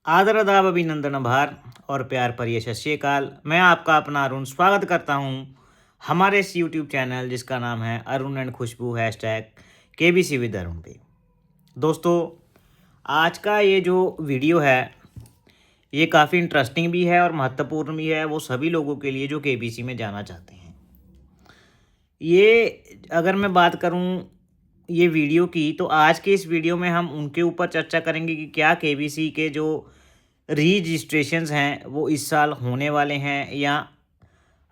आदर अदाब अभिनंदन आभार और प्यार पर ये सत श्री अकाल। मैं आपका अपना अरुण स्वागत करता हूँ हमारे इस यूट्यूब चैनल जिसका नाम है Arun and Khushbu #KBC with Arun पे। दोस्तों, आज का ये जो वीडियो है ये काफ़ी इंटरेस्टिंग भी है और महत्वपूर्ण भी है वो सभी लोगों के लिए जो KBC में जाना चाहते हैं। ये अगर मैं बात करूँ ये वीडियो की, तो आज के इस वीडियो में हम उनके ऊपर चर्चा करेंगे कि क्या KBC के जो रजिस्ट्रेशंस हैं वो इस साल होने वाले हैं, या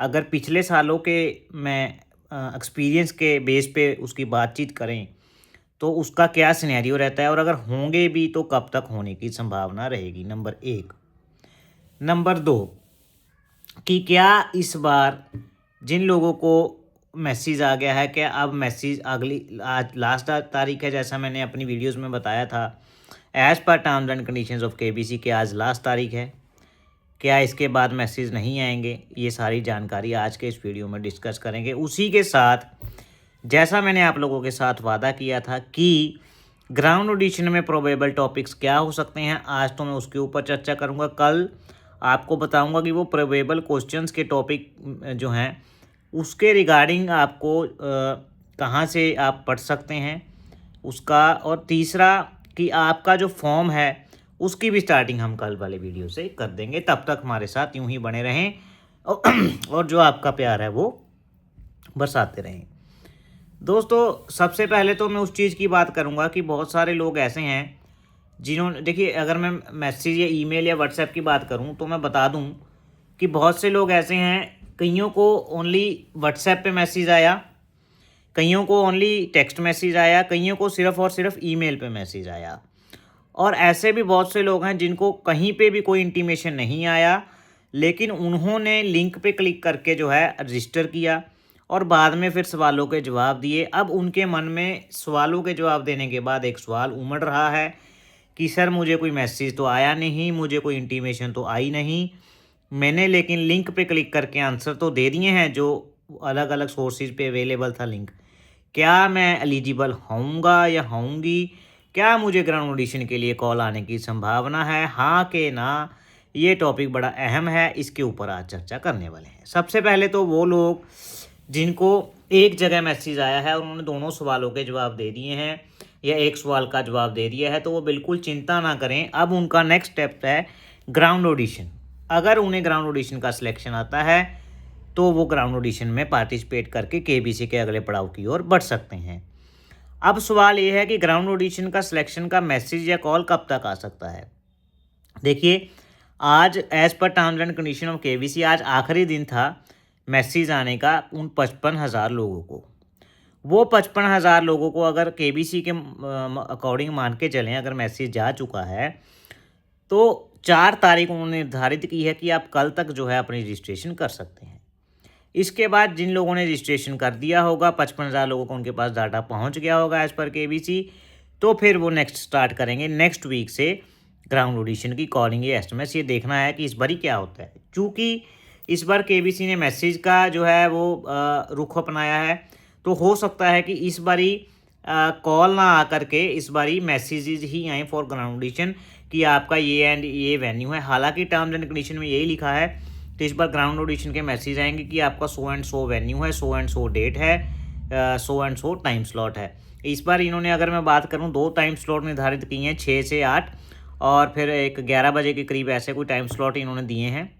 अगर पिछले सालों के मैं एक्सपीरियंस के बेस पे उसकी बातचीत करें तो उसका क्या सिनेरियो रहता है, और अगर होंगे भी तो कब तक होने की संभावना रहेगी। नंबर 1। नंबर 2 कि क्या इस बार जिन लोगों को मैसेज आ गया है, क्या अब मैसेज अगली आज लास्ट तारीख है जैसा मैंने अपनी वीडियोस में बताया था, as per terms and conditions of KBC के आज लास्ट तारीख है, क्या इसके बाद मैसेज नहीं आएंगे, ये सारी जानकारी आज के इस वीडियो में डिस्कस करेंगे। उसी के साथ जैसा मैंने आप लोगों के साथ वादा किया था कि ग्राउंड ऑडिशन में प्रोबेबल टॉपिक्स क्या हो सकते हैं, आज तो मैं उसके ऊपर चर्चा करूँगा। कल आपको बताऊँगा कि वो प्रोबेबल क्वेश्चंस के टॉपिक जो हैं उसके रिगार्डिंग आपको कहाँ से आप पढ़ सकते हैं उसका, और तीसरा कि आपका जो फॉर्म है उसकी भी स्टार्टिंग हम कल वाले वीडियो से कर देंगे। तब तक हमारे साथ यूं ही बने रहें और जो आपका प्यार है वो बरसाते रहें। दोस्तों, सबसे पहले तो मैं उस चीज़ की बात करूंगा कि बहुत सारे लोग ऐसे हैं जिन्होंने, देखिए अगर मैं मैसेज या ईमेल या व्हाट्सएप की बात करूं तो मैं बता दूं कि बहुत से लोग ऐसे हैं, कईयों को ओनली व्हाट्सएप पे मैसेज आया, कईयों को ओनली टेक्स्ट मैसेज आया, कईयों को सिर्फ़ और सिर्फ ईमेल पे मैसेज आया, और ऐसे भी बहुत से लोग हैं जिनको कहीं पे भी कोई इंटीमेशन नहीं आया, लेकिन उन्होंने लिंक पे क्लिक करके जो है रजिस्टर किया और बाद में फिर सवालों के जवाब दिए। अब उनके मन में सवालों के जवाब देने के बाद एक सवाल उमड़ रहा है कि सर मुझे कोई मैसेज तो आया नहीं, मुझे कोई इंटीमेशन तो आई नहीं, मैंने लेकिन लिंक पे क्लिक करके आंसर तो दे दिए हैं जो अलग अलग सोर्सेज पे अवेलेबल था लिंक, क्या मैं एलिजिबल होऊंगा या होऊंगी, क्या मुझे ग्राउंड ऑडिशन के लिए कॉल आने की संभावना है, हाँ कि ना। ये टॉपिक बड़ा अहम है, इसके ऊपर आज चर्चा करने वाले हैं। सबसे पहले तो वो लोग जिनको एक जगह मैसेज आया है और उन्होंने दोनों सवालों के जवाब दे दिए हैं या एक सवाल का जवाब दे दिया है, तो वो बिल्कुल चिंता ना करें। अब उनका नेक्स्ट स्टेप है ग्राउंड ऑडिशन। अगर उन्हें ग्राउंड ऑडिशन का सिलेक्शन आता है तो वो ग्राउंड ऑडिशन में पार्टिसिपेट करके KBC के अगले पड़ाव की ओर बढ़ सकते हैं। अब सवाल ये है कि ग्राउंड ऑडिशन का सिलेक्शन का मैसेज या कॉल कब तक आ सकता है। देखिए, आज as per terms and condition of KBC आज आखिरी दिन था मैसेज आने का उन 55,000 लोगों को। वो 55,000 लोगों को अगर KBC के अकॉर्डिंग मान के चलें, अगर मैसेज जा चुका है तो 4 तारीख उन्होंने निर्धारित की है कि आप कल तक जो है अपनी रजिस्ट्रेशन कर सकते हैं। इसके बाद जिन लोगों ने रजिस्ट्रेशन कर दिया होगा, 55,000 लोगों को उनके पास डाटा पहुंच गया होगा एज़ पर KBC, तो फिर वो नेक्स्ट स्टार्ट करेंगे नेक्स्ट वीक से ग्राउंड ऑडिशन की कॉलिंग या एसएमएस। ये देखना है कि इस बारी क्या होता है। चूँकि इस बार KBC ने मैसेज का जो है वो रुख अपनाया है, तो हो सकता है कि इस बारी कॉल ना आकर के इस बारी मैसेजेस ही आए फॉर ग्राउंड ऑडिशन कि आपका ये एंड ये वेन्यू है। हालांकि टर्म्स एंड कंडीशन में यही लिखा है, तो इस बार ग्राउंड ऑडिशन के मैसेज आएंगे कि आपका सो एंड सो वेन्यू है, सो एंड सो डेट है, so and so time slot है। इस बार इन्होंने, अगर मैं बात करूं, 2 टाइम स्लॉट निर्धारित किए हैं, 6 से 8 और फिर एक 11 बजे के करीब, ऐसे कोई टाइम स्लॉट इन्होंने दिए हैं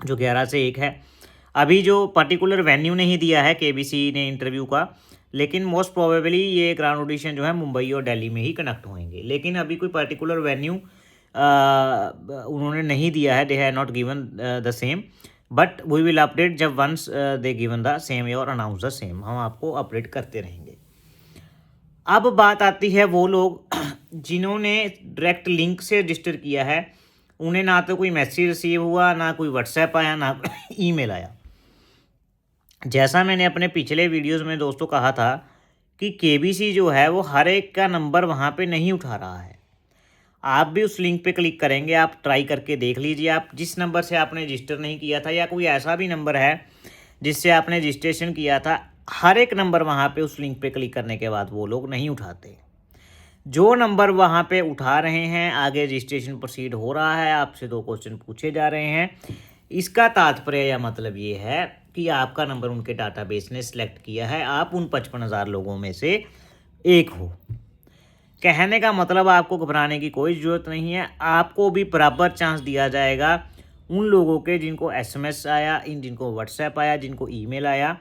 जो 11 से 1 है। अभी जो पर्टिकुलर वेन्यू नहीं दिया है KBC ने इंटरव्यू का, लेकिन मोस्ट प्रोबेबली ये ग्राउंड ऑडिशन जो है मुंबई और दिल्ली में ही कंडक्ट होंगे, लेकिन अभी कोई पर्टिकुलर वेन्यू उन्होंने नहीं दिया है। They have not given the same, but we will update जब once they given the same और अनाउंस द सेम, हम आपको अपडेट करते रहेंगे। अब बात आती है वो लोग जिन्होंने डायरेक्ट लिंक से रजिस्टर किया है, उन्हें ना तो कोई मैसेज रिसीव हुआ, ना कोई व्हाट्सएप आया, ना ईमेल आया। जैसा मैंने अपने पिछले वीडियोस में दोस्तों कहा था कि KBC जो है वो हर एक का नंबर वहाँ पे नहीं उठा रहा है। आप भी उस लिंक पे क्लिक करेंगे, आप ट्राई करके देख लीजिए, आप जिस नंबर से आपने रजिस्टर नहीं किया था या कोई ऐसा भी नंबर है जिससे आपने रजिस्ट्रेशन किया था, हर एक नंबर वहाँ पे उस लिंक पे क्लिक करने के बाद वो लोग नहीं उठाते। जो नंबर वहाँ पे उठा रहे हैं, आगे रजिस्ट्रेशन प्रोसीड हो रहा है, आपसे 2 क्वेश्चन पूछे जा रहे हैं। इसका तात्पर्य या मतलब ये है कि आपका नंबर उनके डाटाबेस ने सिलेक्ट किया है, आप उन 55,000 लोगों में से एक हो। कहने का मतलब आपको घबराने की कोई ज़रूरत नहीं है, आपको भी बराबर चांस दिया जाएगा उन लोगों के जिनको SMS आया, जिनको व्हाट्सएप आया, जिनको ईमेल आया,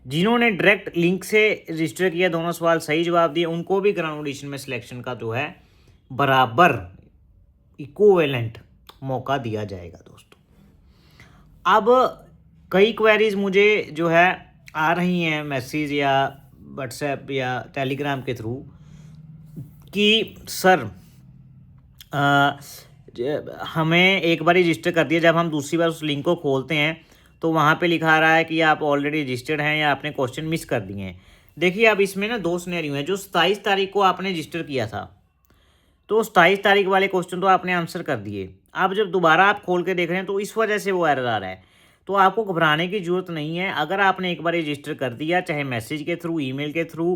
जिन्होंने डायरेक्ट लिंक से रजिस्टर किया, दोनों सवाल सही जवाब दिए, उनको भी ग्राउंड ऑडिशन में सिलेक्शन का जो है बराबर इक्विवेलेंट मौका दिया जाएगा दोस्तों। अब कई क्वेरीज मुझे जो है आ रही हैं मैसेज या व्हाट्सएप या टेलीग्राम के थ्रू कि सर हमें एक बार रजिस्टर कर दिया, जब हम दूसरी बार उस लिंक को खोलते हैं तो वहाँ पे लिखा रहा है कि आप ऑलरेडी रजिस्टर्ड हैं या आपने क्वेश्चन मिस कर दिए हैं। देखिए अब इसमें ना 2 सिनेरियो हैं। जो 27 तारीख को आपने रजिस्टर किया था, तो 27 तारीख वाले क्वेश्चन तो आपने आंसर कर दिए। अब जब दोबारा आप खोल के देख रहे हैं तो इस वजह से वो एरर आ रहा है। तो आपको घबराने की ज़रूरत नहीं है। अगर आपने एक बार रजिस्टर कर दिया, चाहे मैसेज के थ्रू, ईमेल के थ्रू,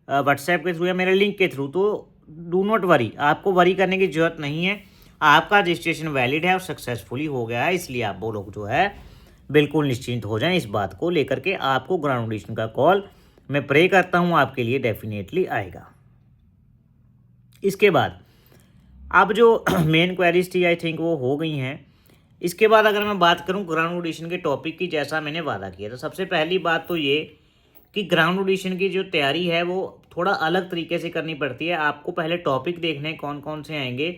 व्हाट्सएप के थ्रू या मेरे लिंक के थ्रू, तो डू नॉट वरी, आपको वरी करने की ज़रूरत नहीं है। आपका रजिस्ट्रेशन वैलिड है और सक्सेसफुली हो गया है, इसलिए आप वो लोग जो है बिल्कुल निश्चिंत हो जाएं इस बात को लेकर के। आपको ग्राउंड ऑडिशन का कॉल मैं प्रे करता हूं आपके लिए डेफिनेटली आएगा। इसके बाद अब जो मेन क्वेरीज थी आई थिंक वो हो गई हैं। इसके बाद अगर मैं बात करूं ग्राउंड ऑडिशन के टॉपिक की, जैसा मैंने वादा किया था, सबसे पहली बात तो ये कि ग्राउंड ऑडिशन की जो तैयारी है वो थोड़ा अलग तरीके से करनी पड़ती है। आपको पहले टॉपिक देखने कौन कौन से आएंगे,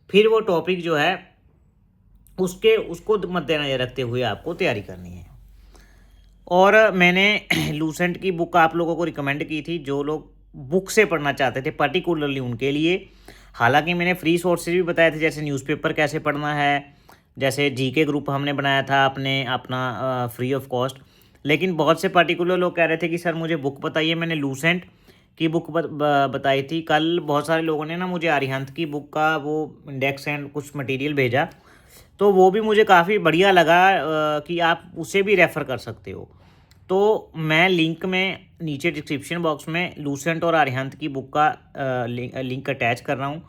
फिर वो टॉपिक जो है उसको मद्देनजर रखते हुए आपको तैयारी करनी है। और मैंने लूसेंट की बुक आप लोगों को रिकमेंड की थी, जो लोग बुक से पढ़ना चाहते थे, पर्टिकुलरली उनके लिए। हालांकि मैंने फ्री सोर्सेज भी बताए थे, जैसे न्यूज़पेपर कैसे पढ़ना है, जैसे जीके ग्रुप हमने बनाया था अपना फ्री ऑफ कॉस्ट। लेकिन बहुत से पर्टिकुलर लोग कह रहे थे कि सर मुझे बुक बताइए। मैंने लूसेंट की बुक बताई थी। कल बहुत सारे लोगों ने ना मुझे अरिहंत की बुक का वो इंडेक्स एंड कुछ मटेरियल भेजा, तो वो भी मुझे काफ़ी बढ़िया लगा कि आप उसे भी रेफ़र कर सकते हो। तो मैं लिंक में नीचे डिस्क्रिप्शन बॉक्स में लूसेंट और अरिहंत की बुक का लिंक अटैच कर रहा हूँ।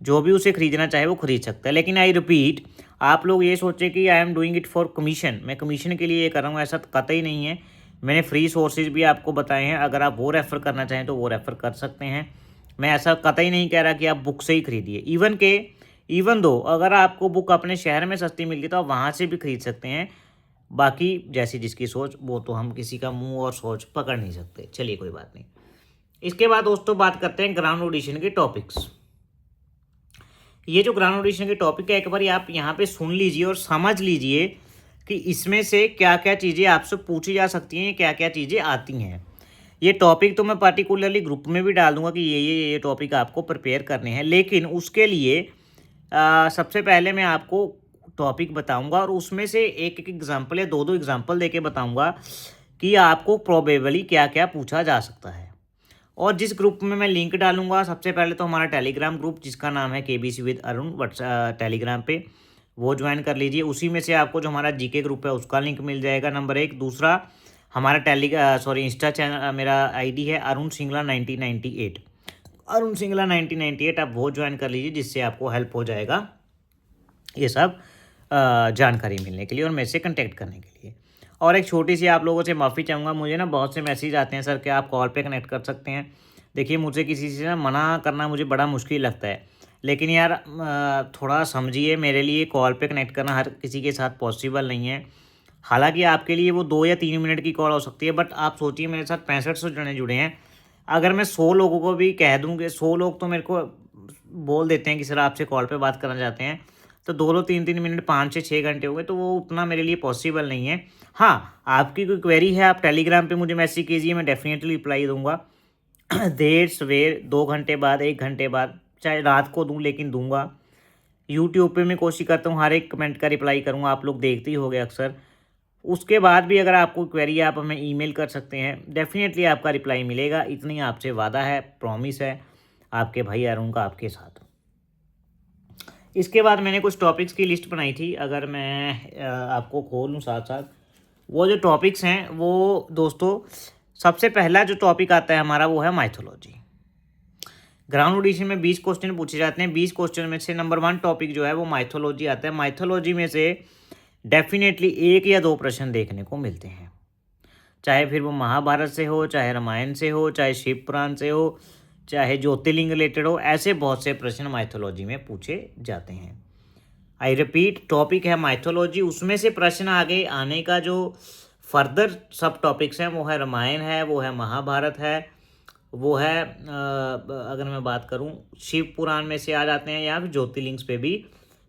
जो भी उसे ख़रीदना चाहे वो ख़रीद सकता है। लेकिन आई रिपीट, आप लोग ये सोचें कि I am doing it for commission, मैं कमीशन के लिए ये कर रहा हूँ, ऐसा कतई नहीं है। मैंने फ्री सोर्सेज भी आपको बताए हैं, अगर आप वो रेफ़र करना चाहें तो वो रेफ़र कर सकते हैं। मैं ऐसा कतई नहीं कह रहा कि आप बुक से ही खरीदिए। इवन दो अगर आपको बुक अपने शहर में सस्ती मिलती तो आप वहाँ से भी खरीद सकते हैं। बाकी जैसी जिसकी सोच, वो तो हम किसी का मुंह और सोच पकड़ नहीं सकते। चलिए कोई बात नहीं। इसके बाद दोस्तों बात करते हैं ग्राउंड ऑडिशन के टॉपिक्स। ये जो ग्राउंड ऑडिशन के टॉपिक है, एक बार आप यहाँ पे सुन लीजिए और समझ लीजिए कि इसमें से क्या क्या चीज़ें आपसे पूछी जा सकती हैं, क्या क्या चीज़ें आती हैं। ये टॉपिक तो मैं पर्टिकुलरली ग्रुप में भी डाल दूंगा कि ये टॉपिक आपको प्रिपेयर करने हैं। लेकिन उसके लिए सबसे पहले मैं आपको टॉपिक बताऊंगा और उसमें से एक एग्जांपल या दो एग्जांपल देके बताऊंगा कि आपको प्रोबेबली क्या क्या पूछा जा सकता है। और जिस ग्रुप में मैं लिंक डालूंगा, सबसे पहले तो हमारा टेलीग्राम ग्रुप जिसका नाम है KBC विद अरुण, टेलीग्राम पे वो ज्वाइन कर लीजिए। उसी में से आपको जो हमारा GK ग्रुप है उसका लिंक मिल जाएगा, नंबर 1। दूसरा हमारा इंस्टा चैनल, मेरा ID है अरुण सिंगला 1998, अरुण सिंगला 1998, आप वो ज्वाइन कर लीजिए, जिससे आपको हेल्प हो जाएगा ये सब जानकारी मिलने के लिए और मेरे से कांटेक्ट करने के लिए। और एक छोटी सी आप लोगों से माफ़ी चाहूँगा, मुझे ना बहुत से मैसेज आते हैं, सर क्या आप कॉल पे कनेक्ट कर सकते हैं। देखिए मुझे किसी से ना मना करना मुझे बड़ा मुश्किल लगता है, लेकिन यार थोड़ा समझिए, मेरे लिए कॉल पे कनेक्ट करना हर किसी के साथ पॉसिबल नहीं है। हालांकि आपके लिए वो 2 या 3 मिनट की कॉल हो सकती है, बट आप सोचिए मेरे साथ 6500 जने जुड़े हैं। अगर मैं 100 लोगों को भी कह दूँ कि 100 लोग तो मेरे को बोल देते हैं कि सर आपसे कॉल पे बात करना चाहते हैं, तो 2-2 3-3 मिनट 5 से 6 घंटे हो गए, तो वो उतना मेरे लिए पॉसिबल नहीं है। हाँ, आपकी कोई क्वेरी है आप टेलीग्राम पे मुझे मैसेज कीजिए, मैं डेफिनेटली रिप्लाई दूंगा। देर सवेर 2 घंटे बाद, 1 घंटे बाद, चाहे रात को दूं लेकिन दूंगा। यूट्यूब पे मैं कोशिश करता हूँ हर एक कमेंट का रिप्लाई करूँगा, आप लोग देखते ही होंगे अक्सर। उसके बाद भी अगर आपको क्वेरी है आप हमें ईमेल कर सकते हैं, डेफिनेटली आपका रिप्लाई मिलेगा, इतनी आपसे वादा है, प्रॉमिस है आपके भाई अरुण का आपके साथ। इसके बाद मैंने कुछ टॉपिक्स की लिस्ट बनाई थी, अगर मैं आपको खोलूँ साथ साथ, वो जो टॉपिक्स हैं वो दोस्तों, सबसे पहला जो टॉपिक आता है हमारा वो है माइथोलॉजी। ग्राउंड एडिशन में 20 क्वेश्चन पूछे जाते हैं। 20 क्वेश्चन में से नंबर 1 टॉपिक जो है वो माइथोलॉजी आता है। माइथोलॉजी में से डेफिनेटली 1 या 2 प्रश्न देखने को मिलते हैं, चाहे फिर वो महाभारत से हो, चाहे रामायण से हो, चाहे शिव पुराण से हो, चाहे ज्योतिर्लिंग रिलेटेड हो। ऐसे बहुत से प्रश्न माइथोलॉजी में पूछे जाते हैं। आई रिपीट, टॉपिक है माइथोलॉजी, उसमें से प्रश्न आगे आने का जो फर्दर सब टॉपिक्स हैं वो है रामायण है, वो है महाभारत है, वो है अगर मैं बात करूं शिव पुराण में से आ जाते हैं, या फिर ज्योतिर्लिंग्स पे भी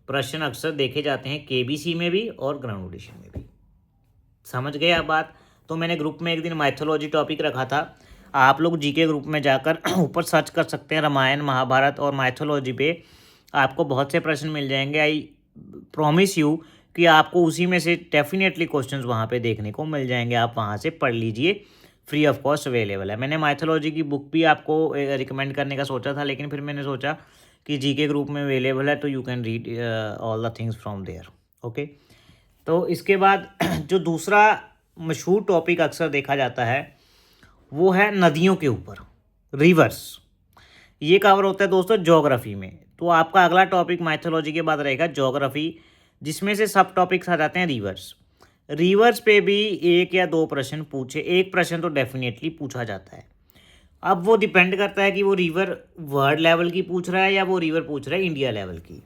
प्रश्न अक्सर देखे जाते हैं, केबीसी में भी और ग्राउंड एडिशन में भी। समझ गए आप बात? तो मैंने ग्रुप में एक दिन माइथोलॉजी टॉपिक रखा था, आप लोग जीके ग्रुप में जाकर ऊपर सर्च कर सकते हैं रामायण महाभारत और माइथोलॉजी पे, आपको बहुत से प्रश्न मिल जाएंगे। आई प्रॉमिस यू कि आपको उसी में से डेफिनेटली क्वेश्चंस वहाँ पे देखने को मिल जाएंगे, आप वहाँ से पढ़ लीजिए, फ्री ऑफ कॉस्ट अवेलेबल है। मैंने माइथोलॉजी की बुक भी आपको रिकमेंड करने का सोचा था, लेकिन फिर मैंने सोचा कि जीके ग्रुप में अवेलेबल है तो you can read all the things from there. Okay, तो इसके बाद जो दूसरा मशहूर टॉपिक अक्सर देखा जाता है वो है नदियों के ऊपर, रिवर्स। ये कवर होता है दोस्तों ज्योग्राफी में। तो आपका अगला टॉपिक माइथोलॉजी के बाद रहेगा ज्योग्राफी, जिसमें से सब टॉपिक्स आ जाते हैं रिवर्स। रिवर्स पे भी 1 या 2 प्रश्न पूछे, 1 प्रश्न तो डेफिनेटली पूछा जाता है। अब वो डिपेंड करता है कि वो रिवर वर्ल्ड लेवल की पूछ रहा है या वो रिवर पूछ रहा है इंडिया लेवल की।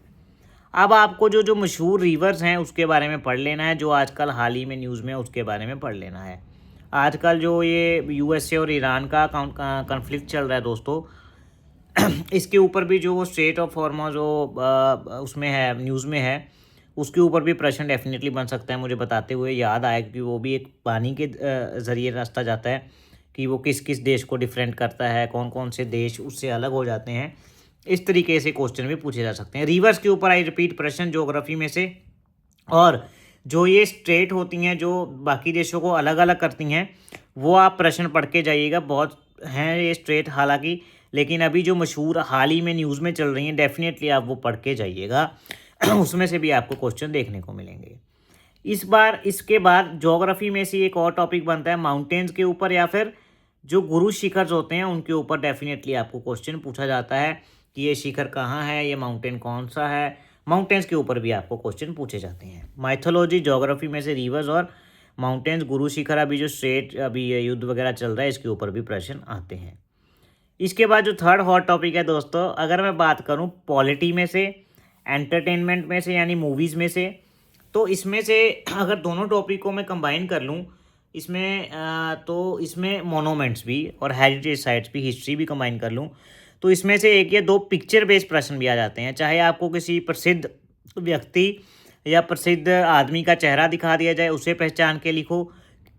अब आपको जो जो मशहूर रिवर्स हैं उसके बारे में पढ़ लेना है, जो आजकल हाल ही में न्यूज़ में उसके बारे में पढ़ लेना है। आजकल जो ये यूएसए और ईरान का कॉन्फ्लिक्ट चल रहा है दोस्तों, इसके ऊपर भी जो वो स्ट्रेट ऑफ हॉर्मुज़ जो उसमें है, न्यूज़ में है, उसके ऊपर भी प्रश्न डेफिनेटली बन सकता है। मुझे बताते हुए याद आया कि वो भी एक पानी के ज़रिए रास्ता जाता है कि वो किस किस देश को डिफरेंट करता है, कौन कौन से देश उससे अलग हो जाते हैं। इस तरीके से क्वेश्चन भी पूछे जा सकते हैं रिवर्स के ऊपर। आई रिपीट, प्रश्न ज्योग्राफी में से, और जो ये स्टेट होती हैं जो बाकी देशों को अलग अलग करती हैं, वो आप प्रश्न पढ़ के जाइएगा। बहुत हैं ये स्टेट हालांकि, लेकिन अभी जो मशहूर हाल ही में न्यूज़ में चल रही हैं डेफिनेटली आप वो पढ़ के जाइएगा, उसमें से भी आपको क्वेश्चन देखने को मिलेंगे इस बार। इसके बाद ज्योग्राफी में से एक और टॉपिक बनता है माउंटेन्स के ऊपर, या फिर जो गुरु शिखर होते हैं उनके ऊपर डेफिनेटली आपको क्वेश्चन पूछा जाता है कि ये शिखर कहाँ है, ये माउंटेन कौन सा है। माउंटेन्स के ऊपर भी आपको क्वेश्चन पूछे जाते हैं। माइथोलॉजी ज्योग्राफी में से रिवर्स और माउंटेन्स, गुरु शिखर, अभी जो स्टेट अभी युद्ध वगैरह चल रहा है इसके ऊपर भी प्रश्न आते हैं। इसके बाद जो थर्ड हॉट टॉपिक है दोस्तों, अगर मैं बात करूं पॉलिटी में से, एंटरटेनमेंट में से यानी मूवीज़ में से, तो इसमें से अगर दोनों टॉपिक को मैं कंबाइन कर लूं इसमें तो इसमें मोनूमेंट्स भी और हेरिटेज साइट्स भी, हिस्ट्री भी कंबाइन कर लूं, तो इसमें से 1 या 2 पिक्चर बेस्ड प्रश्न भी आ जाते हैं। चाहे आपको किसी प्रसिद्ध व्यक्ति या प्रसिद्ध आदमी का चेहरा दिखा दिया जाए, उसे पहचान के लिखो,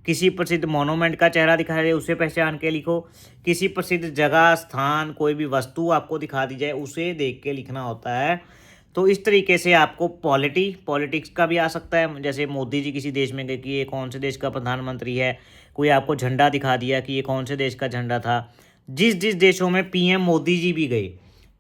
किसी प्रसिद्ध मोनूमेंट का चेहरा दिखा जाए उसे पहचान के लिखो, किसी प्रसिद्ध जगह, स्थान, कोई भी वस्तु आपको दिखा दी जाए उसे देख के लिखना होता है। तो इस तरीके से आपको पॉलिटिक्स का भी आ सकता है, जैसे मोदी जी किसी देश में गए कि ये कौन से देश का प्रधानमंत्री है, कोई आपको झंडा दिखा दिया कि ये कौन से देश का झंडा था। जिस जिस देशों में पीएम मोदी जी भी गए,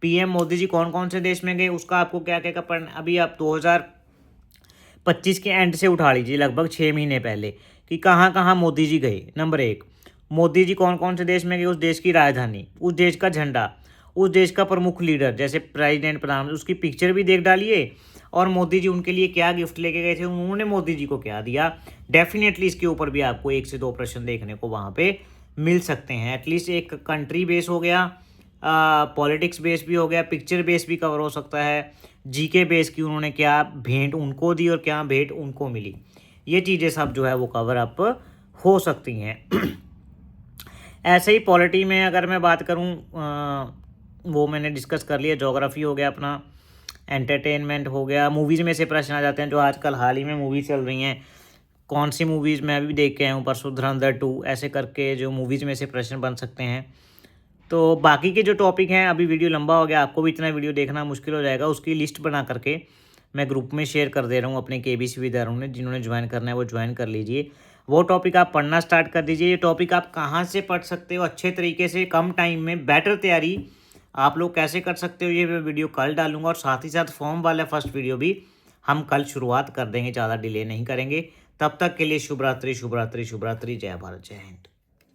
पीएम मोदी जी कौन कौन से देश में गए उसका आपको क्या क्या पढ़ना। अभी आप 2025 के एंड से उठा लीजिए, लगभग 6 महीने पहले, कि कहाँ कहाँ मोदी जी गए। नंबर 1, मोदी जी कौन कौन से देश में गए, उस देश की राजधानी, उस देश का झंडा, उस देश का प्रमुख लीडर जैसे प्रेसिडेंट, प्रधानमंत्री, उसकी पिक्चर भी देख डालिए, और मोदी जी उनके लिए क्या गिफ्ट लेके गए थे, उन्होंने मोदी जी को क्या दिया। डेफिनेटली इसके ऊपर भी आपको 1 से 2 प्रश्न देखने को वहाँ पे मिल सकते हैं। एटलीस्ट एक कंट्री बेस हो गया, पॉलिटिक्स बेस भी हो गया, पिक्चर बेस भी कवर हो सकता है, जीके बेस की उन्होंने क्या भेंट उनको दी और क्या भेंट उनको मिली, ये चीज़ें सब जो है वो कवर अप हो सकती हैं। ऐसे ही पॉलिटी में अगर मैं बात करूं, वो मैंने डिस्कस कर लिया, ज्योग्राफी हो गया अपना, एंटरटेनमेंट हो गया, मूवीज़ में से प्रश्न आ जाते हैं जो आजकल हाल ही में मूवी चल रही हैं। कौन सी मूवीज़ मैं अभी देख के आया हूँ परसों, धुरंधर 2, ऐसे करके जो मूवीज़ में से प्रश्न बन सकते हैं। तो बाकी के जो टॉपिक हैं, अभी वीडियो लंबा हो गया, आपको भी इतना वीडियो देखना मुश्किल हो जाएगा, उसकी लिस्ट बना करके मैं ग्रुप में शेयर कर दे रहा हूँ अपने केबीसी विद्यार्थियों ने, जिन्होंने ज्वाइन करना है वो ज्वाइन कर लीजिए। वो टॉपिक आप पढ़ना स्टार्ट कर दीजिए। ये टॉपिक आप कहाँ से पढ़ सकते हो अच्छे तरीके से, कम टाइम में बेटर तैयारी आप लोग कैसे कर सकते हो, ये मैं वीडियो कल डालूंगा। और साथ ही साथ फॉर्म वाला फर्स्ट वीडियो भी हम कल शुरुआत कर देंगे, ज़्यादा डिले नहीं करेंगे। तब तक के लिए शुभ रात्रि, शुभ रात्रि, शुभ रात्रि। जय भारत, जय हिंद।